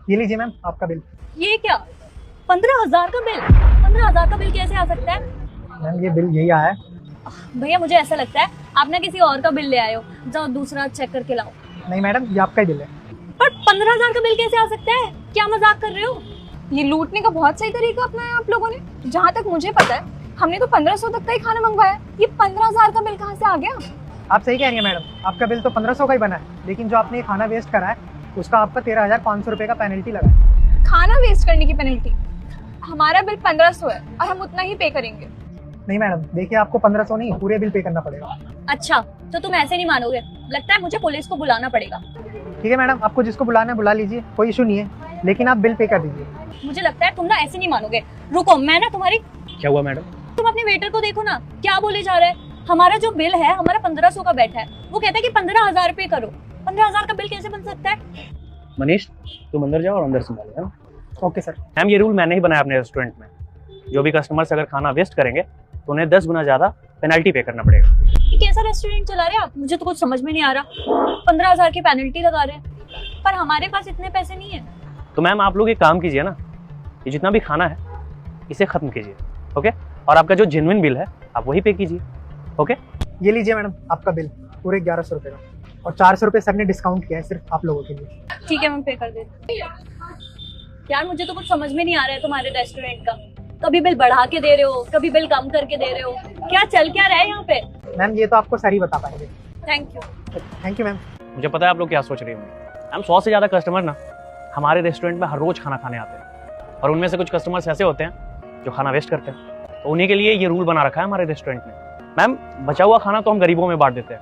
ये लीजिए मैम आपका बिल। ये क्या 15,000 का बिल? 15,000 का बिल कैसे आ सकता है? मैम ये बिल यही आया है। भैया मुझे ऐसा लगता है आप ना किसी और का बिल ले आए हो, जाओ दूसरा चेक करके लाओ। नहीं मैडम ये आपका ही बिल है। पर 15,000 का बिल कैसे आ सकता है? क्या मजाक कर रहे हो? ये लूटने का बहुत सही तरीका अपनाया आप लोगों ने। जहाँ तक मुझे पता है हमने तो 1500 तक का ही खाना मंगवाया, ये 15,000 का बिल कहाँ से आ गया? आप सही कह रही हैं मैडम, आपका बिल तो 1500 का ही बना है, लेकिन जो आपने ये खाना वेस्ट करा है उसका आपका 13,500 रुपये का पेनल्टी लगा है। खाना वेस्ट करने की पेनल्टी? हमारा बिल 1500 है और हम उतना ही पे करेंगे। नहीं मैडम देखिए, आपको 1500 नहीं पूरे बिल पे करना पड़ेगा। अच्छा तो तुम ऐसे नहीं मानोगे, लगता है मुझे पुलिस को बुलाना पड़ेगा। ठीक है मैडम, आपको जिसको बुलाना है बुला लीजिए, कोई इशू नहीं है, लेकिन आप बिल पे कर दीजिए। मुझे लगता है तुम ना ऐसे नहीं मानोगे। रुको मैं ना तुम्हारी, क्या हुआ मैडम? तुम अपने वेटर को देखो ना क्या बोले जा रहा है। हमारा जो बिल है हमारा 1500 का बैठा है, वो कहता है कि 15,000 रुपए करो। 15,000 का बिल कैसे बन सकता है? मनीष तुम अंदर जाओ और अंदर संभालो है ना। Okay sir. मैम ये रूल मैंने ही बनाया अपने रेस्टोरेंट में, जो भी कस्टमर्स अगर खाना वेस्ट करेंगे तो उन्हें 10 गुना ज्यादा पेनल्टी पे करना पड़ेगा। ये कैसा रेस्टोरेंट चला रहे हैं आप? मुझे तो कुछ समझ में नहीं आ रहा। 15,000 की पेनल्टी लगा रहे हैं, पर हमारे पास इतने पैसे नहीं है। तो मैम आप लोग एक काम कीजिए ना, ये जितना भी खाना है इसे खत्म कीजिए, ओके? और आपका जो जेन्युइन बिल है आप वही पे कीजिए, ओके? ये लीजिए मैडम आपका बिल पूरे 1100 रुपये का, और 400 रुपये सर ने डिस्काउंट किया है सिर्फ आप लोगों के लिए। ठीक है मैं पे कर देती हूँ। यार मुझे तो कुछ समझ में नहीं आ रहा है तुम्हारे रेस्टोरेंट का। कभी बिल बढ़ा के दे रहे हो, कभी बिल कम करके दे रहे हो, क्या चल क्या रहा है यहाँ पे? मैम ये तो आपको सर ही बता पाएंगे। Thank you. Thank you ma'am. मुझे पता है आप लोग क्या सोच रहे होंगे। मैम 100 से ज़्यादा कस्टमर ना हमारे रेस्टोरेंट में हर रोज़ खाना खाने आते हैं, और उनमें से कुछ कस्टमर्स ऐसे होते हैं जो खाना वेस्ट करते हैं, तो उन्हीं के लिए ये रूल बना रखा है हमारे रेस्टोरेंट में। मैम बचा हुआ खाना तो हम गरीबों में बांट देते हैं,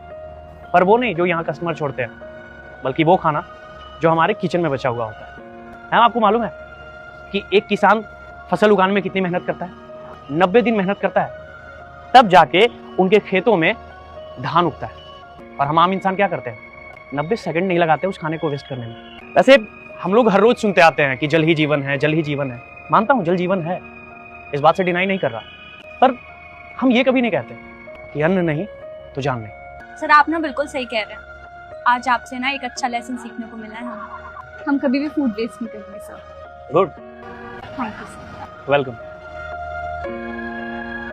पर वो नहीं जो यहाँ कस्टमर छोड़ते हैं, बल्कि वो खाना जो हमारे किचन में बचा हुआ होता है। मैम आपको मालूम है कि एक किसान फसल उगाने में कितनी मेहनत करता है? 90 दिन मेहनत करता है, तब जाके उनके खेतों में धान उगता है, और हम आम इंसान क्या करते हैं? 90 सेकंड नहीं लगाते उस खाने को वेस्ट करने में। वैसे हम लोग हर रोज सुनते आते हैं कि जल ही जीवन है, जल ही जीवन है। मानता हूँ जल जीवन है, इस बात से डिनाई नहीं कर रहा, पर हम ये कभी नहीं कहते कि अन्न नहीं तो जान नहीं। सर आप ना बिल्कुल सही कह रहे हैं। आज आपसे ना एक अच्छा लेसन सीखने को मिला है। हम कभी भी फूड वेस्ट नहीं करेंगे sir. Good, thank you sir. Welcome.